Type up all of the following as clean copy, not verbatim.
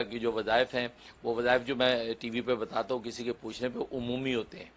की जो वज़ाइफ हैं, वो वज़ाइफ जो मैं टीवी पे बताता हूँ किसी के पूछने पे उमूमी होते हैं।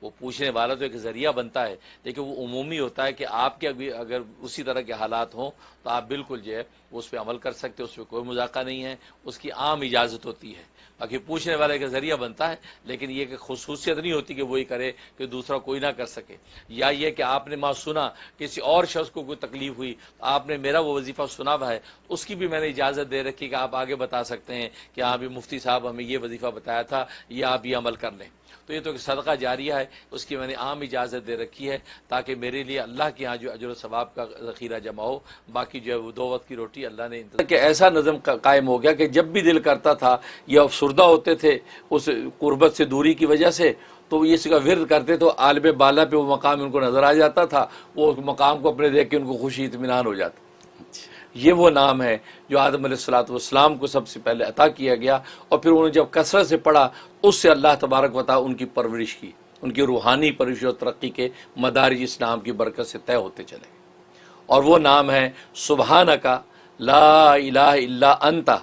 वो पूछने वाला तो एक ज़रिया बनता है, लेकिन वो उमूमी होता है कि आपके अभी अगर उसी तरह के हालात हों तो आप बिल्कुल जो है उस पर अमल कर सकते हो, उस पर कोई मजाका नहीं है, उसकी आम इजाज़त होती है। बाकी पूछने वाले का ज़रिया बनता है, लेकिन ये कि खसूसियत नहीं होती कि वही करे कि दूसरा कोई ना कर सके। या ये कि आपने माँ सुना किसी और शख्स को कोई तकलीफ हुई, तो आपने मेरा वो वजीफ़ा सुना हुआ है, उसकी भी मैंने इजाज़त दे रखी कि आप आगे बता सकते हैं कि हाँ भी मुफ्ती साहब हमें ये वजीफ़ा बताया था, ये आप ये अमल कर लें। तो ये तो एक सदका जारिया है, उसकी मैंने आम इजाज़त दे रखी है ताकि मेरे लिए अल्लाह के यहाँ जो अजर सवाब का ज़ख़ीरा जमा हो। बाकी जो है वो 2 वक्त की रोटी अल्लाह ने कि ऐसा नज़म कायम हो गया कि जब भी दिल करता था ये अफसुर्दा होते थे उस कुर्बत से दूरी की वजह से, तो ये इसका विरद करते तो आलम बाला पे वो मकाम उनको नज़र आ जाता था, वो उस मकाम को अपने देख के उनको खुशी इत्मीनान हो जाता। ये वो नाम है जो आदम अलैहिस्सलाम को सबसे पहले अता किया गया, और फिर उन्होंने जब कसरत से पढ़ा उससे अल्लाह तबारक व तआला उनकी परवरिश की, उनकी रूहानी परवरिश और तरक्की के मदारिज इस नाम की बरकत से तय होते चले। और वो नाम है सुबहानका ला इलाहा इल्ला अंता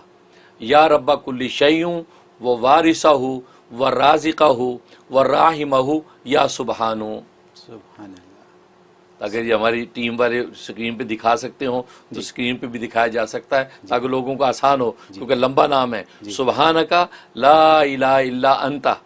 या रब्बा कुल्ली शैउं व वारिसहु व राज़िक़हु व राहिमहु या सुबहानु। अगर ये हमारी टीम वाले स्क्रीन पे दिखा सकते हो तो स्क्रीन पे भी दिखाया जा सकता है ताकि लोगों को आसान हो, क्योंकि लंबा नाम है। सुबहानका ला इलाहा इल्ला अंता,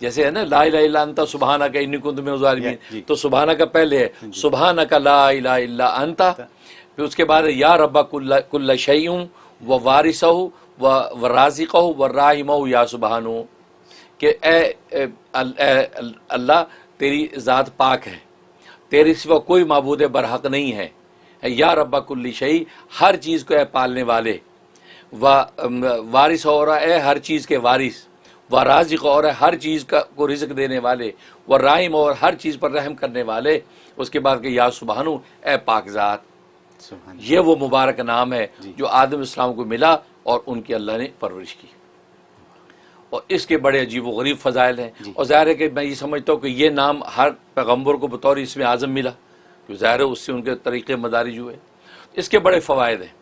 जैसे है ना ला इलाहा इल्ला अंता सुबहानका इन्नी कुन्तु मिनज़ ज़ालिमीन, तो सुबहानका पहले है, सुबहानका ला इलाहा इल्ला अंता, फिर उसके बाद या रब्बा कुल्ल शैउं व वारिसहु व राज़िक़हु व राहिमहु या सुबहानु, कि अल्लाह तेरी ज़ात पाक है, तेरे सिवा कोई माबूद बरहक नहीं है। या रब्बा कुल्ली शई, हर चीज़ को पालने वाले, व वारिस और हर चीज़ के वारिस, व राज़िक़ और हर चीज़ का को रिज़्क़ देने वाले, व राहिम और हर चीज़ पर रहम करने वाले। उसके बाद के या सुबहानु, ए पाकज़ात। ये वो मुबारक नाम है जो आदम इस्लाम को मिला और उनकी अल्लाह ने परवरिश की, और इसके बड़े अजीब व गरीब फ़ज़ाइल हैं। और ज़ाहिर है कि मैं ये समझता हूँ कि ये नाम हर पैगम्बर को बतौर इसमें आज़म मिला, तो ज़ाहिर है उससे उनके तरीक़े मदारिज हुए। इसके बड़े फ़वाइद हैं।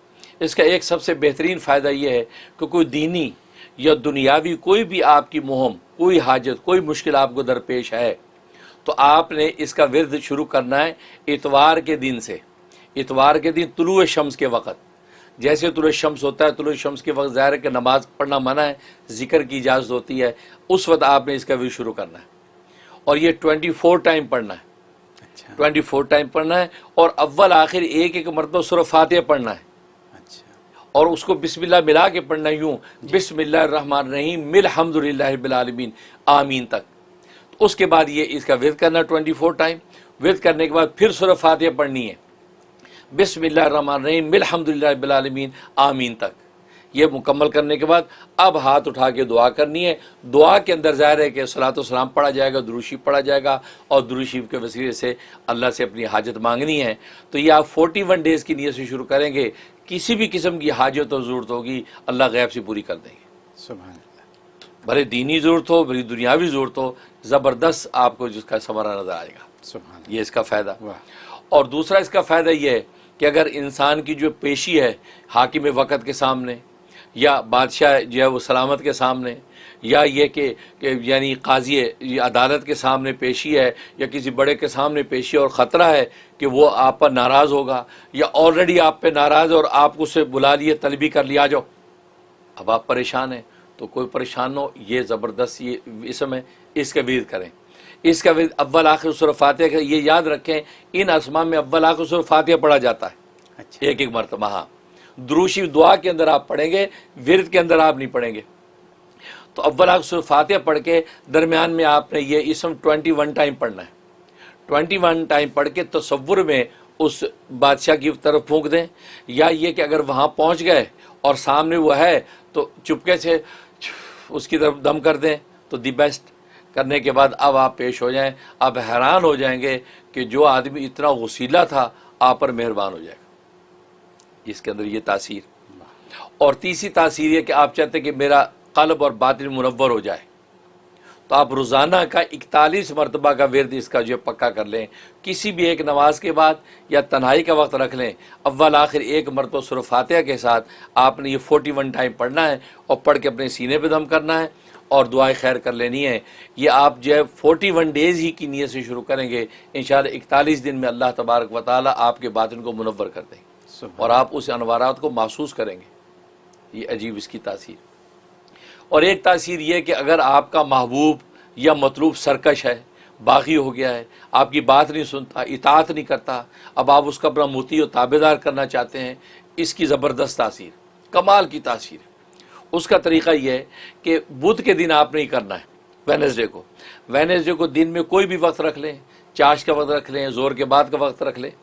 इसका एक सबसे बेहतरीन फ़ायदा ये है कि कोई दीनी या दुनियावी कोई भी आपकी मुहिम, कोई हाजत, कोई मुश्किल आपको दरपेश है, तो आपने इसका विर्द शुरू करना है इतवार के दिन से। इतवार के दिन तुलुए शम्स के वक़्त, जैसे तुलुए शम्स होता है, तुलुए शम्स के वक्त ज़ाहिर है कि नमाज पढ़ना मना है, जिक्र की इजाज़त होती है, उस वक्त आपने इसका विर्द शुरू करना है। और ये 24 टाइम पढ़ना है। 24 टाइम पढ़ना है, और अव्वल आखिर एक एक मरतबा सूरह फातिहा पढ़ना है। और उसको बिस्मिल्लाह मिला के पढ़ना, यूँ बिस्मिल्लाहिर्रहमानिर्रहीम अल्हम्दुलिल्लाहि रब्बिल आलमीन आमीन तक। तो उसके बाद ये इसका विर्द करना 24 टाइम। विर्द करने के बाद फिर सूरह फातिहा पढ़नी है, बिस्मिल्लाहिर्रहमानिर्रहीम अल्हम्दुलिल्लाहि रब्बिल आलमीन आमीन तक। ये मुकम्मल करने के बाद अब हाथ उठा के दुआ करनी है। दुआ के अंदर ज़ाहिर है कि सलातो सलाम पढ़ा जाएगा, दुरूद शरीफ पढ़ा जाएगा, और दुरूद शरीफ के वसीले से अल्लाह से अपनी हाजत मांगनी है। तो ये आप 41 डेज़ की नीयत से शुरू करेंगे, किसी भी किस्म की हाजत और ज़रूरत होगी अल्लाह गैब से पूरी कर देंगे। सुभान अल्लाह। भले दीनी ज़रूरत हो, भले दुनियावी ज़रूरत हो, ज़बरदस्त आपको जिसका समरा नज़र आएगा। सुभान, ये इसका फ़ायदा। और दूसरा इसका फ़ायदा ये है कि अगर इंसान की जो पेशी है हाकिम वक़्त के सामने, या बादशाह जो है वो सलामत के सामने, या ये कि यानी काजी अदालत के सामने पेशी है, या किसी बड़े के सामने पेशी और ख़तरा है कि वो आप पर नाराज़ होगा, या ऑलरेडी आप पे नाराज़ और आप उसे बुला लिए, तलबी कर लिया, आ जाओ, अब आप परेशान हैं, तो कोई परेशान हो, ये ज़बरदस्त ये इसमें इसका विर्द करें। इसका विर्द अव्वल आखिर सूरह फातिहा का, ये याद रखें इन असमा में अव्वल आखिर सूरह फातिहा पढ़ा जाता है। अच्छा। एक एक मरतबा। हाँ, दुरूद शरीफ दुआ के अंदर आप पढ़ेंगे, विर्द के अंदर आप नहीं पढ़ेंगे। तो अव्वल आखिर सूरह फातिहा पढ़ के दरमियान में आपने ये इसम 21 टाइम पढ़ना है। 21 टाइम पढ़ के तसव्वुर में उस बादशाह की तरफ फूंक दें, या ये कि अगर वहाँ पहुँच गए और सामने वो है तो चुपके से उसकी तरफ दम कर दें, तो दी बेस्ट। करने के बाद अब आप पेश हो जाएं, आप हैरान हो जाएंगे कि जो आदमी इतना वसीला था आप पर मेहरबान हो जाएगा। इसके अंदर ये तासीर। और तीसरी तासीर है कि आप चाहते हैं कि मेरा क़ल्ब और बातिन मुनव्वर हो जाए, तो आप रोज़ाना का 41 मरतबा का विर्द इसका जो पक्का कर लें। किसी भी एक नमाज के बाद या तन्हाई का वक्त रख लें, अव्वल आखिर एक मरतबा सूरह फातिहा के साथ आपने ये 41 टाइम पढ़ना है और पढ़ के अपने सीने पे दम करना है और दुआए खैर कर लेनी है। ये आप जो है 41 डेज़ ही की नीयत से शुरू करेंगे, इंशाअल्लाह 41 दिन में अल्लाह तबारक व तआला आपके बातिन को मुनव्वर कर देंगे और आप उस अनवारात को महसूस करेंगे। ये अजीब इसकी तासीर। और एक तासीर ये कि अगर आपका महबूब या मतलूब सरकश है, बागी हो गया है, आपकी बात नहीं सुनता, इताअत नहीं करता, अब आप उसका अपना मुती और ताबेदार करना चाहते हैं, इसकी ज़बरदस्त तासीर, कमाल की तासीर। उसका तरीक़ा यह है कि बुध के दिन आप नहीं करना है, वेनसडे को दिन में कोई भी वक्त रख लें, चाश का वक्त रख लें, ज़ोर के बाद का वक्त रख लें,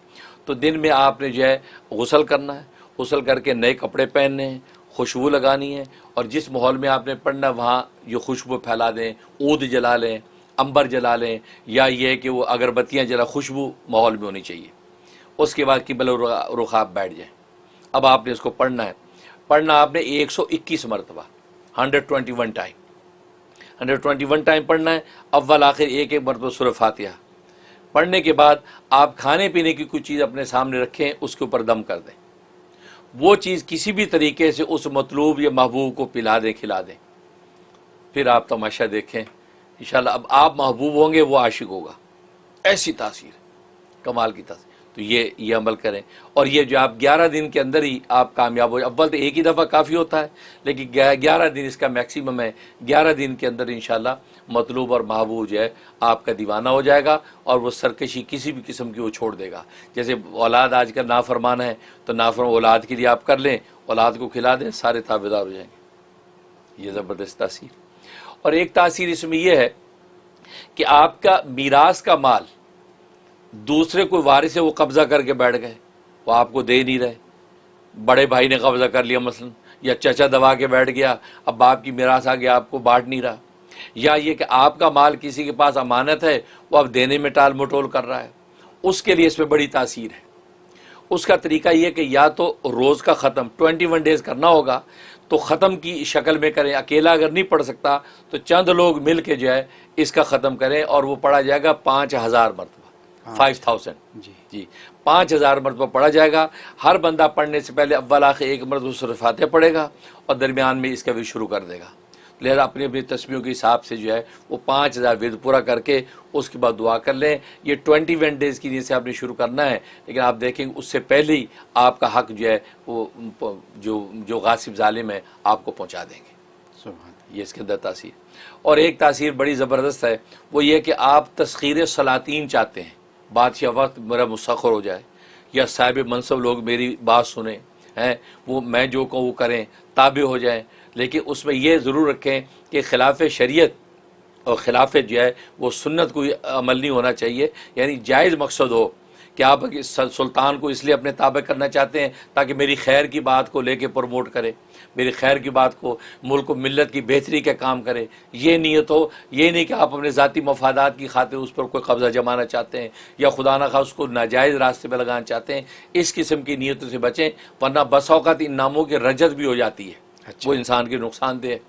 तो दिन में आपने जो है गुस्ल करना है, गुस्ल करके नए कपड़े पहनने हैं, खुशबू लगानी है और जिस माहौल में आपने पढ़ना वहाँ जो खुशबू फैला दें, ऊद जला लें, अंबर जला लें, या ये कि वो अगरबत्तियाँ जला, खुशबू माहौल में होनी चाहिए। उसके बाद किबल रुख आप बैठ जाएँ। अब आपने इसको पढ़ना आपने 121 मरतबा, 121 टाइम पढ़ना है। अव्वल आखिर एक एक मरतबा सूरह फातिहा पढ़ने के बाद आप खाने पीने की कुछ चीज़ अपने सामने रखें, उसके ऊपर दम कर दें। वो चीज़ किसी भी तरीके से उस मतलूब या महबूब को पिला दें, खिला दें। फिर आप तमाशा देखें, इंशाअल्लाह अब आप महबूब होंगे, वो आशिक होगा। ऐसी तासीर, कमाल की तासीर। तो ये अमल करें और ये जो आप 11 दिन के अंदर ही आप कामयाब हो। अव्वल तो एक ही दफ़ा काफ़ी होता है, लेकिन 11 दिन इसका मैक्सिमम है। 11 दिन के अंदर इंशाअल्लाह मतलूब और महबूब जो है आपका दीवाना हो जाएगा और वो सरकशी किसी भी किस्म की वो छोड़ देगा। जैसे औलाद आजकल नाफरमान है, तो नाफरमान औलाद के लिए आप कर लें, औलाद को खिला दें, सारे ताबेदार हो जाएंगे। ये ज़बरदस्त तासीर। और एक तासीर इसमें यह है कि आपका मीरास का माल दूसरे कोई वारिस है, वो कब्ज़ा करके बैठ गए, वो आपको दे नहीं रहे, बड़े भाई ने कब्ज़ा कर लिया मसलन, या चचा दबा के बैठ गया, अब बाप की मीरास आ गया, आपको बांट नहीं रहा, या ये कि आपका माल किसी के पास अमानत है, वो अब देने में टाल मटोल कर रहा है, उसके लिए इसमें बड़ी तासीर है। उसका तरीका ये कि या तो रोज़ का ख़त्म 21 डेज़ करना होगा, तो ख़त्म की शक्ल में करें। अकेला अगर नहीं पढ़ सकता तो चंद लोग मिल के जो है इसका ख़त्म करें और वो पढ़ा जाएगा 5000 मरतबा, 5000 जी 5000 मरतबा पढ़ा जाएगा। हर बंदा पढ़ने से पहले अव्वल आखिर एक मरतबा सूरह फातिहा पढ़ेगा और दरमियान में इसका भी शुरू कर देगा। लिहाजा अपनी अपनी तस्बीहों के हिसाब से जो है वो 5000 विर्द पूरा करके उसके बाद दुआ कर लें। ये 21 डेज़ की नीयत से आपने शुरू करना है, लेकिन आप देखेंगे उससे पहले ही आपका हक जो है वो जो गासिब जालिम है आपको पहुँचा देंगे। ये इसके अंदर तासीर। और एक तासीर बड़ी ज़बरदस्त है, वो ये कि आप तस्खीर सलातीन चाहते हैं, बादशाह वक्त मेरा मुसख्खर हो जाए या साहिब मनसब लोग मेरी बात सुने हैं, वो मैं जो कहूँ वो करें, ताबे हो जाएं, लेकिन उसमें ये ज़रूर रखें कि खिलाफ शरीयत और खिलाफ जो है वो सुन्नत कोई अमल नहीं होना चाहिए। यानी जायज़ मकसद हो कि आप सुल्तान को इसलिए अपने ताबे करना चाहते हैं ताकि मेरी खैर की बात को लेके प्रमोट करे, मेरी खैर की बात को, मुल्क को मिल्लत की बेहतरी का काम करे। ये नीयत हो, ये नहीं कि आप अपने ज़ाती मफादात की खातिर उस पर कोई कब्ज़ा जमाना चाहते हैं या खुदा न खास उसको नाजायज़ रास्ते पर लगाना चाहते हैं। इस किस्म की नीयतों से बचें, वरना बस औक़ात इन नामों की रजत भी हो जाती है। अच्छा। वो इंसान के नुकसानदेह है।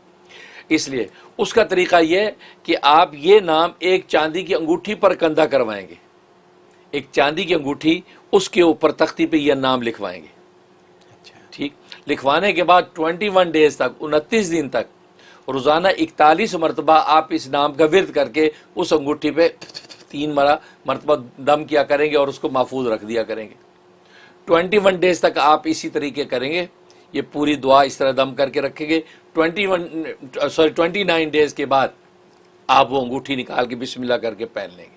इसलिए उसका तरीका यह है कि आप ये नाम एक चांदी की अंगूठी पर कंधा करवाएंगे, एक चांदी की अंगूठी, उसके ऊपर तख्ती पे यह नाम लिखवाएंगे। अच्छा। ठीक, लिखवाने के बाद 21 डेज़ तक, 29 दिन तक रोज़ाना 41 मरतबा आप इस नाम का विर्द करके उस अंगूठी पे 3 मरतबा दम किया करेंगे और उसको महफूज रख दिया करेंगे। 21 डेज़ तक आप इसी तरीके करेंगे, ये पूरी दुआ इस तरह दम करके रखेंगे। 29 डेज़ के बाद आप वो अंगूठी निकाल के बिस्मिल्लाह करके पहन लेंगे।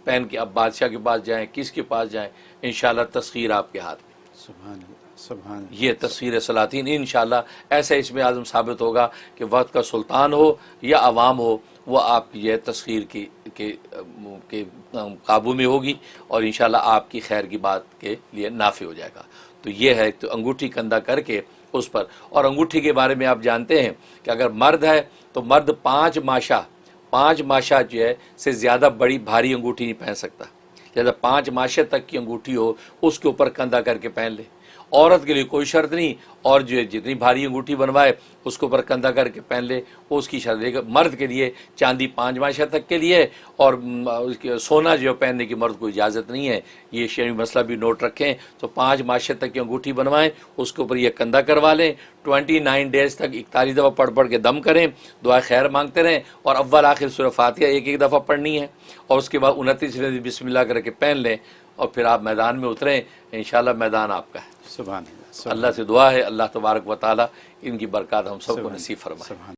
पहन के अब बादशाह के पास जाएं, किसके पास जाएं, इंशाअल्लाह तस्खीर आपके हाथ में। सुभान अल्लाह। ये तस्खीर सलातीन इंशाअल्लाह ऐसा इसमें आज़म साबित होगा कि वक्त का सुल्तान हो या अवाम हो, वो आपकी यह तस्खीर के काबू में होगी और इंशाअल्लाह आपकी खैर की बात के लिए नाफे हो जाएगा। तो ये है, तो अंगूठी कंधा करके उस पर। और अंगूठी के बारे में आप जानते हैं कि अगर मर्द है तो मर्द 5 माशा जो है से ज़्यादा बड़ी भारी अंगूठी नहीं पहन सकता। जैसे 5 माशे तक की अंगूठी हो उसके ऊपर कंधा करके पहन ले। औरत के लिए कोई शर्त नहीं, और जो जितनी भारी अंगूठी बनवाए उसके ऊपर कंधा करके पहन ले वो उसकी शर्त है। मर्द के लिए चांदी 5 माशा तक के लिए, और सोना जो पहनने की मर्द को इजाज़त नहीं है। ये शरई मसला भी नोट रखें। तो 5 माशे तक की अंगूठी बनवाएं, उसके ऊपर ये कंधा करवा लें, 29 डेज तक 41 दफ़ा पढ़ पढ़ के दम करें, दुआ खैर मांगते रहें, और अव्वल आखिर सूरह फातिहा एक एक दफ़ा पढ़नी है, और उसके बाद 29वें दिन बिस्मिल्लाह करके पहन लें, और फिर आप मैदान में उतरें। इंशाअल्लाह मैदान आपका है। सुभान अल्लाह। अल्लाह से दुआ है अल्लाह तबारक व तआला इनकी बरकत हम सबको नसीब फरमाए।